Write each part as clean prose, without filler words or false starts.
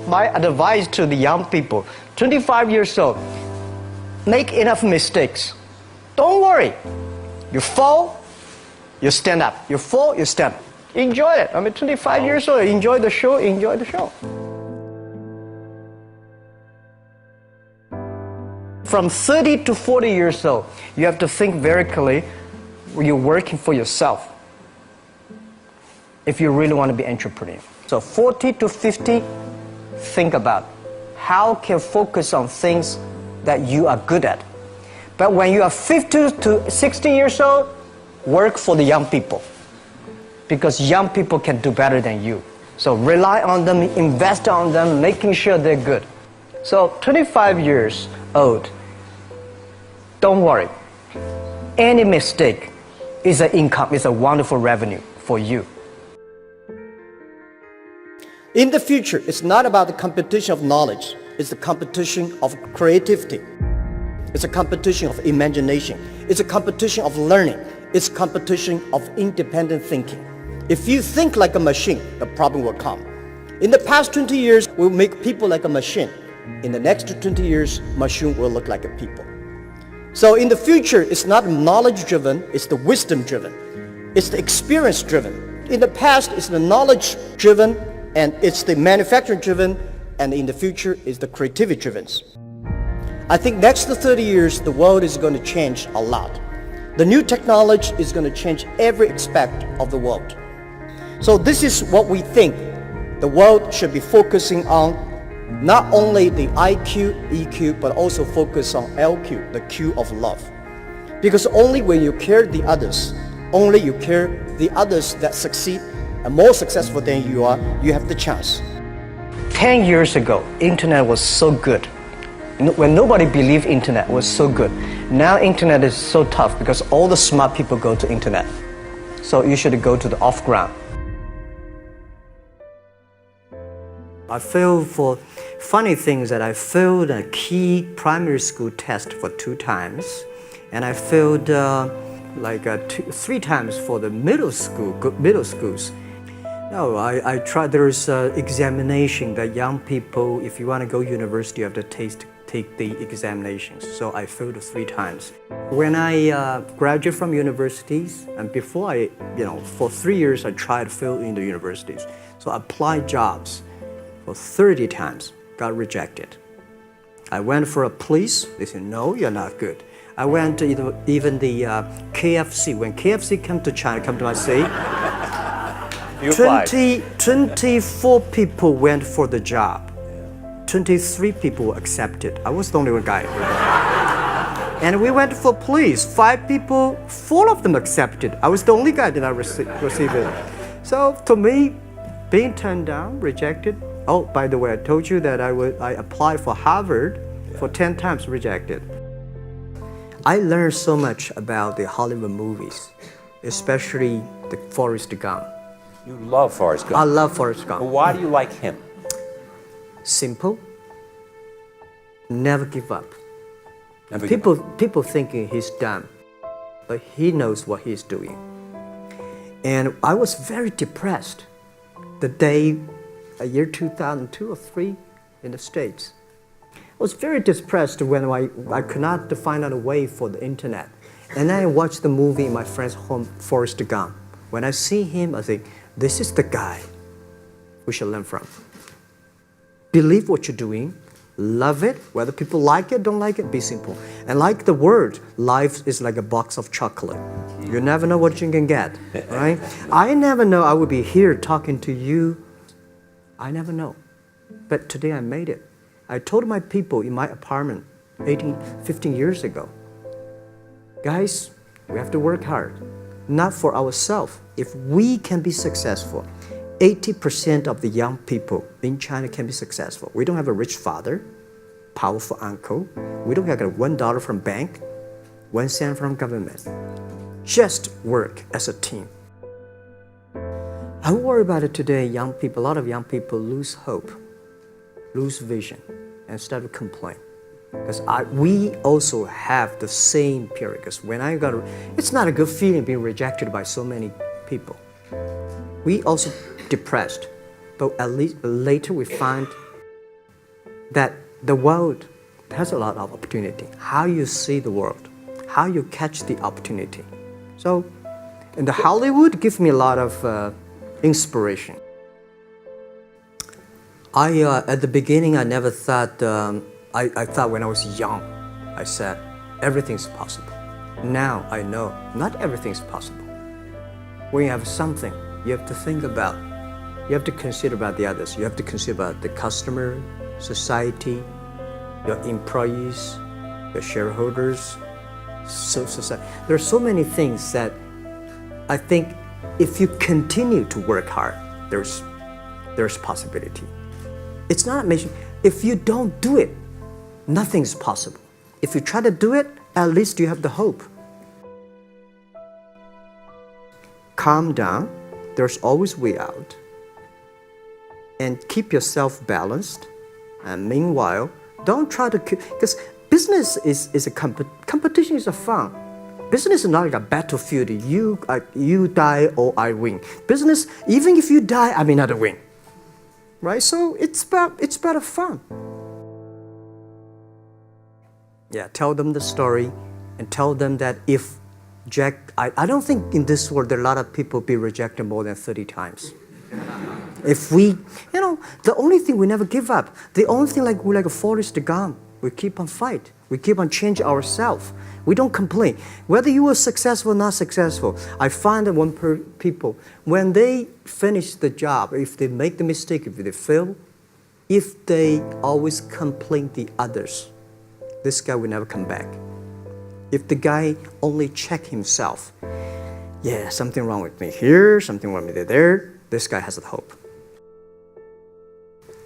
my advice to the young people, 25 years old, make enough mistakes. Don't worry. You fall, you stand up. You fall, you stand up. Enjoy it. I mean, 25 years old, enjoy the show, enjoy the show. From 30 to 40 years old, you have to think very clearly, you're working for yourself if you really want to be an entrepreneur. So 40 to 50, think about how can you focus on things that you are good at. But when you are 50 to 60 years old, work for the young people, because young people can do better than you. So rely on them, invest on them, making sure they're good. So 25 years old, don't worry. Any mistake is an income, is a wonderful revenue for you. In the future, it's not about the competition of knowledge. It's the competition of creativity. It's a competition of imagination. It's a competition of learning. It's a competition of independent thinking. If you think like a machine, the problem will come. In the past 20 years, we'll make people like a machine. In the next 20 years, machine will look like a people. So in the future, it's not knowledge-driven, it's the wisdom-driven. It's the experience-driven. In the past, it's the knowledge-driven, and it's the manufacturing-driven, and in the future, it's the creativity-driven. I think next 30 years, the world is going to change a lot. The new technology is going to change every aspect of the world. So this is what we think the world should be focusing on, not only the IQ, EQ, but also focus on LQ, the Q of love. Because only when you care the others, only you care the others that succeed and more successful than you are, you have the chance. 10 years ago, internet was so good. When nobody believed internet was so good. Now internet is so tough because all the smart people go to internet. So you should go to the off-ground. I failed for funny things that I failed a key primary school test for 2 times. And I failed 3 times for the middle schools. No, I tried. There's an examination that young people, if you want to go to university, you have to take the examinations. So I failed 3 times. When I graduated from universities, and before for 3 years I tried to fill in the universities. So I applied jobs for 30 times, got rejected. I went for a police, they said, no, you're not good. I went to even the KFC. When KFC came to China, come to my city, 24 people went for the job. 23 people were accepted. I was the only one guy. And we went for police. 5 people, 4 of them accepted. I was the only guy that I received it. So to me, being turned down, rejected. Oh, by the way, I told you that I applied for Harvard for 10 times, rejected. I learned so much about the Hollywood movies, especially the Forrest Gump. You love Forrest Gump. I love Forrest Gump. Well, why do you like him? Simple. Never give up. Never give up. People thinking he's dumb, but he knows what he's doing. And I was very depressed the day, year 2002 or 3 in the States. I was very depressed when I could not find out a way for the internet. And I watched the movie in my friend's home, Forrest Gump. When I see him, I think, this is the guy we should learn from. Believe what you're doing, love it, whether people like it, don't like it, be simple. And like the word, life is like a box of chocolate. You never know what you can get, right? I never know I would be here talking to you. I never know. But today I made it. I told my people in my apartment 15 years ago, guys, we have to work hard, not for ourselves. If we can be successful, 80% of the young people in China can be successful. We don't have a rich father, powerful uncle. We don't have $1 from bank, 1 cent from government. Just work as a team. I worry about it today. Young people, a lot of young people lose hope, lose vision, and start to complain. Because we also have the same period. Because when it's not a good feeling being rejected by so many people. We also depressed, but at least later we find that the world has a lot of opportunity. How you see the world, how you catch the opportunity. So, and the Hollywood gives me a lot of inspiration. At the beginning, I never thought, I thought when I was young, I said, everything's possible. Now I know not everything's possible. When you have something, you have to think about, you have to consider about the others. You have to consider about the customer, society, your employees, your shareholders, society. There are so many things that I think if you continue to work hard, there's possibility. It's not amazing. If you don't do it, nothing's possible. If you try to do it, at least you have the hope. Calm down. There's always way out. And keep yourself balanced. And meanwhile, don't try to keep, because business is a competition is a fun. Business is not like a battlefield. You die or I win. Business, even if you die, I may not win. Right? So it's about fun. Yeah, tell them the story and tell them that if Jack, I don't think in this world there are a lot of people be rejected more than 30 times. If we, the only thing we never give up, the only thing we're like a Forrest Gump, we keep on fight. We keep on changing ourselves. We don't complain. Whether you were successful or not successful, I find that people, when they finish the job, if they make the mistake, if they fail, if they always complain the others, this guy will never come back. If the guy only check himself, yeah, something wrong with me here, something wrong with me there, this guy has the hope.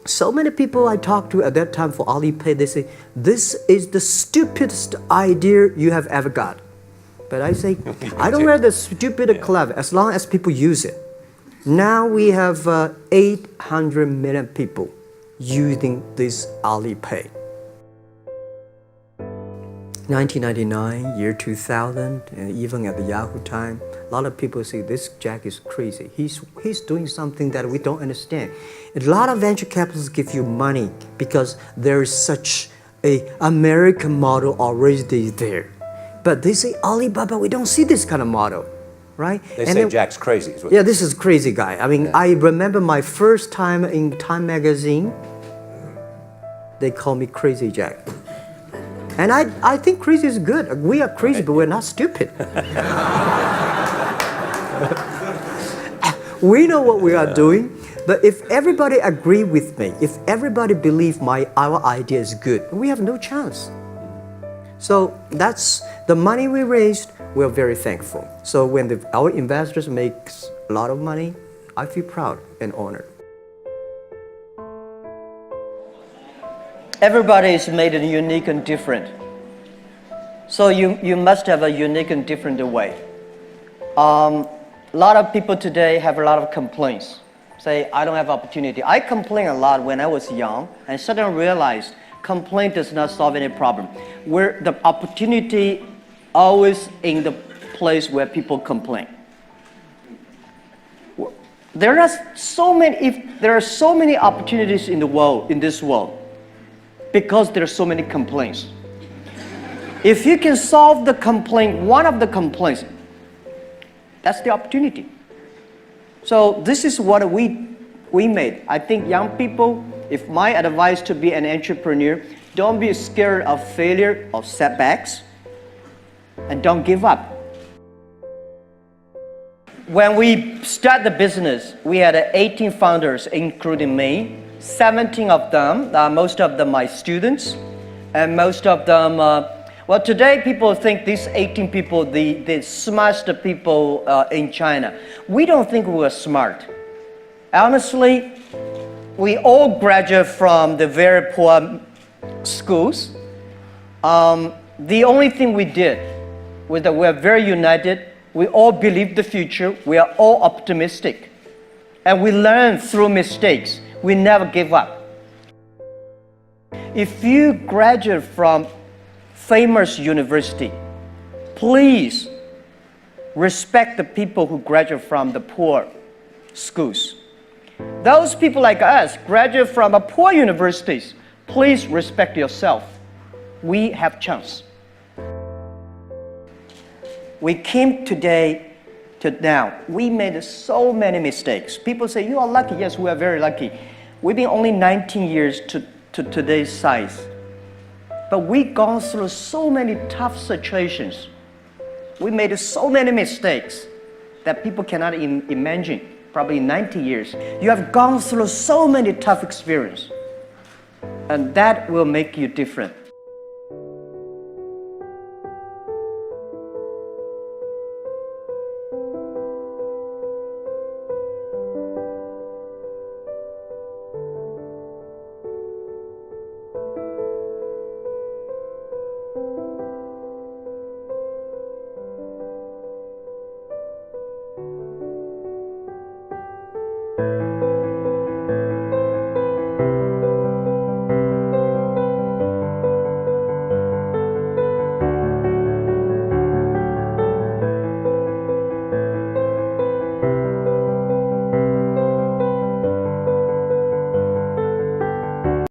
So many people I talked to at that time for Alipay, they say, this is the stupidest idea you have ever got. But I say, I don't wear the stupid clever as long as people use it. Now we have 800 million people using this Alipay. 1999, year 2000, and even at the Yahoo time, a lot of people say this Jack is crazy. He's doing something that we don't understand. A lot of venture capitalists give you money because there is such an American model already there. But they say, Alibaba, we don't see this kind of model, right? They say Jack's crazy. Yeah, this is crazy guy. I mean, I remember my first time in Time magazine, they call me Crazy Jack. And I think crazy is good. We are crazy, but we're not stupid. We know what we are doing, but if everybody agree with me, if everybody believe our idea is good, we have no chance. So that's the money we raised. We're very thankful. So when our investors make a lot of money, I feel proud and honored. Everybody is made unique and different. So you must have a unique and different way. A lot of people today have a lot of complaints. Say, I don't have opportunity. I complained a lot when I was young and suddenly realized complaint does not solve any problem. Where the opportunity always in the place where people complain. There are so many opportunities in the world, in this world, because there are so many complaints. If you can solve the complaint, one of the complaints, that's the opportunity. So this is what we made. I think young people, if my advice to be an entrepreneur, don't be scared of failure or setbacks, and don't give up. When we start the business, we had 18 founders, including me. 17 of them, most of them my students, and most of them, well, today people think these 18 people, the smartest people in China. We don't think we're smart. Honestly, we all graduate from the very poor schools. The only thing we did was that we're very united. We all believe the future. We are all optimistic. And we learn through mistakes. We never give up. If you graduate from famous university, please respect the people who graduate from the poor schools. Those people like us graduate from poor universities. Please respect yourself. We have chance. We came today to now. We made so many mistakes. People say, you are lucky. Yes, we are very lucky. We've been only 19 years to today's size. But we've gone through so many tough situations. We made so many mistakes that people cannot imagine. Probably 90 years. You have gone through so many tough experiences. And that will make you different.